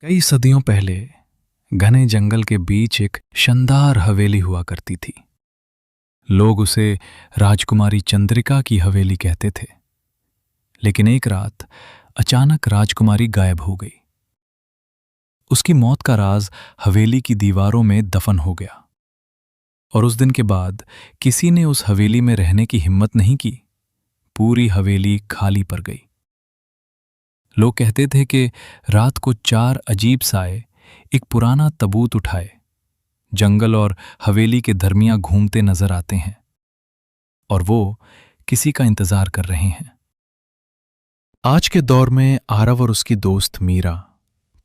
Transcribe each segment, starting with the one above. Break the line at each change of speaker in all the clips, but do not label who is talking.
कई सदियों पहले घने जंगल के बीच एक शानदार हवेली हुआ करती थी। लोग उसे राजकुमारी चंद्रिका की हवेली कहते थे। लेकिन एक रात अचानक राजकुमारी गायब हो गई। उसकी मौत का राज हवेली की दीवारों में दफन हो गया और उस दिन के बाद किसी ने उस हवेली में रहने की हिम्मत नहीं की। पूरी हवेली खाली पड़ गई। लोग कहते थे कि रात को चार अजीब साए एक पुराना तबूत उठाए जंगल और हवेली के दरमियां घूमते नजर आते हैं और वो किसी का इंतजार कर रहे हैं। आज के दौर में आरव और उसकी दोस्त मीरा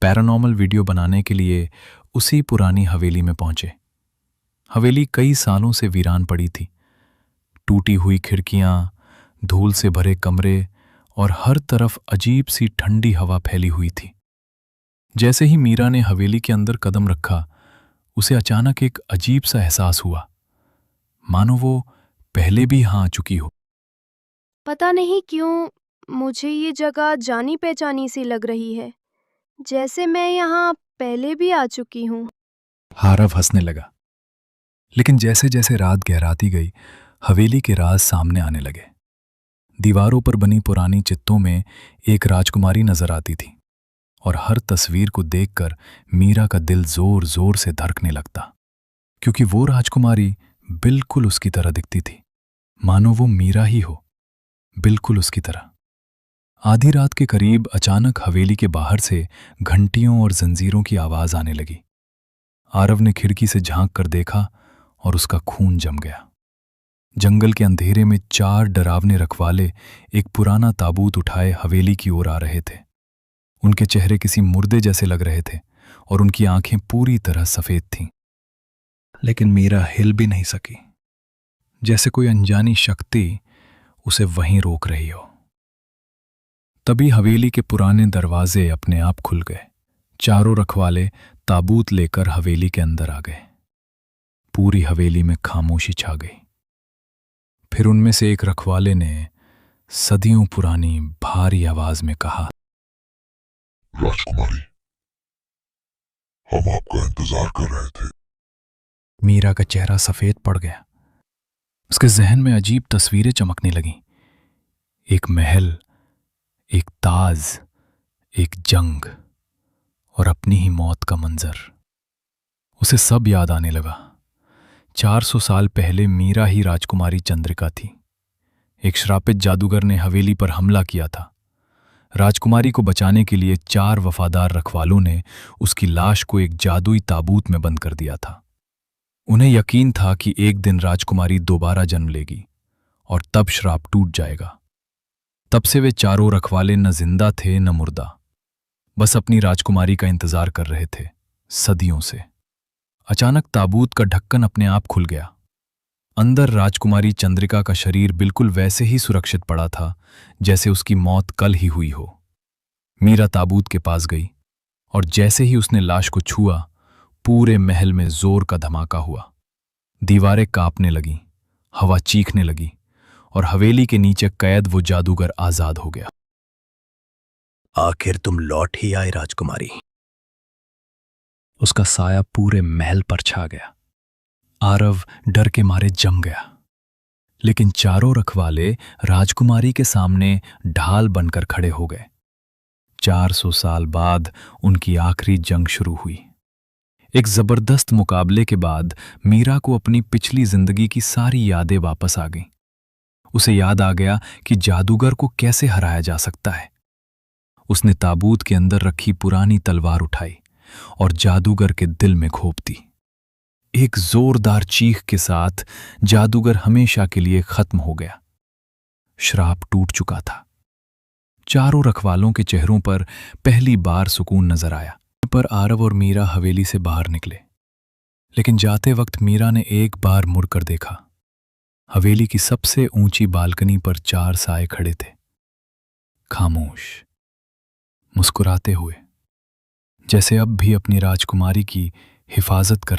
पैरानॉर्मल वीडियो बनाने के लिए उसी पुरानी हवेली में पहुंचे। हवेली कई सालों से वीरान पड़ी थी। टूटी हुई खिड़कियां, धूल से भरे कमरे और हर तरफ अजीब सी ठंडी हवा फैली हुई थी। जैसे ही मीरा ने हवेली के अंदर कदम रखा, उसे अचानक एक अजीब सा एहसास हुआ, मानो वो पहले भी यहां आ चुकी हो।
पता नहीं क्यों मुझे ये जगह जानी पहचानी सी लग रही है, जैसे मैं यहाँ पहले भी आ चुकी हूँ।
आरव हंसने लगा। लेकिन जैसे जैसे रात गहराती गई, हवेली के राज सामने आने लगे। दीवारों पर बनी पुरानी चित्तों में एक राजकुमारी नजर आती थी और हर तस्वीर को देखकर मीरा का दिल जोर जोर से धड़कने लगता, क्योंकि वो राजकुमारी बिल्कुल उसकी तरह दिखती थी, मानो वो मीरा ही हो, बिल्कुल उसकी तरह। आधी रात के करीब अचानक हवेली के बाहर से घंटियों और जंजीरों की आवाज आने लगी। आरव ने खिड़की से झांक कर देखा और उसका खून जम गया। जंगल के अंधेरे में चार डरावने रखवाले एक पुराना ताबूत उठाए हवेली की ओर आ रहे थे। उनके चेहरे किसी मुर्दे जैसे लग रहे थे और उनकी आंखें पूरी तरह सफेद थीं। लेकिन मीरा हिल भी नहीं सकी, जैसे कोई अनजानी शक्ति उसे वहीं रोक रही हो। तभी हवेली के पुराने दरवाजे अपने आप खुल गए। चारों रखवाले ताबूत लेकर हवेली के अंदर आ गए। पूरी हवेली में खामोशी छा गई। फिर उनमें से एक रखवाले ने सदियों पुरानी भारी आवाज में कहा,
राजकुमारी, हम आपका इंतजार कर रहे थे।
मीरा का चेहरा सफेद पड़ गया। उसके जहन में अजीब तस्वीरें चमकने लगीं। एक महल, एक ताज, एक जंग और अपनी ही मौत का मंजर। उसे सब याद आने लगा। 400 साल पहले मीरा ही राजकुमारी चंद्रिका थी। एक श्रापित जादूगर ने हवेली पर हमला किया था। राजकुमारी को बचाने के लिए 4 वफादार रखवालों ने उसकी लाश को एक जादुई ताबूत में बंद कर दिया था। उन्हें यकीन था कि एक दिन राजकुमारी दोबारा जन्म लेगी और तब श्राप टूट जाएगा। तब से वे चारों रखवाले न जिंदा थे न मुर्दा, बस अपनी राजकुमारी का इंतजार कर रहे थे, सदियों से। अचानक ताबूत का ढक्कन अपने आप खुल गया। अंदर राजकुमारी चंद्रिका का शरीर बिल्कुल वैसे ही सुरक्षित पड़ा था जैसे उसकी मौत कल ही हुई हो। मीरा ताबूत के पास गई और जैसे ही उसने लाश को छुआ, पूरे महल में जोर का धमाका हुआ। दीवारें कांपने लगीं, हवा चीखने लगी और हवेली के नीचे कैद वो जादूगर आजाद हो गया।
आखिर तुम लौट ही आए राजकुमारी।
उसका साया पूरे महल पर छा गया। आरव डर के मारे जम गया। लेकिन चारों रखवाले राजकुमारी के सामने ढाल बनकर खड़े हो गए। 400 साल बाद उनकी आखिरी जंग शुरू हुई। एक जबरदस्त मुकाबले के बाद मीरा को अपनी पिछली जिंदगी की सारी यादें वापस आ गईं। उसे याद आ गया कि जादूगर को कैसे हराया जा सकता है। उसने ताबूत के अंदर रखी पुरानी तलवार उठाई और जादूगर के दिल में घोंप दी। एक जोरदार चीख के साथ जादूगर हमेशा के लिए खत्म हो गया। श्राप टूट चुका था। चारों रखवालों के चेहरों पर पहली बार सुकून नजर आया। पर आरव और मीरा हवेली से बाहर निकले। लेकिन जाते वक्त मीरा ने एक बार मुड़कर देखा। हवेली की सबसे ऊंची बालकनी पर 4 साए खड़े थे, खामोश, मुस्कुराते हुए, जैसे अब भी अपनी राजकुमारी की हिफाजत कर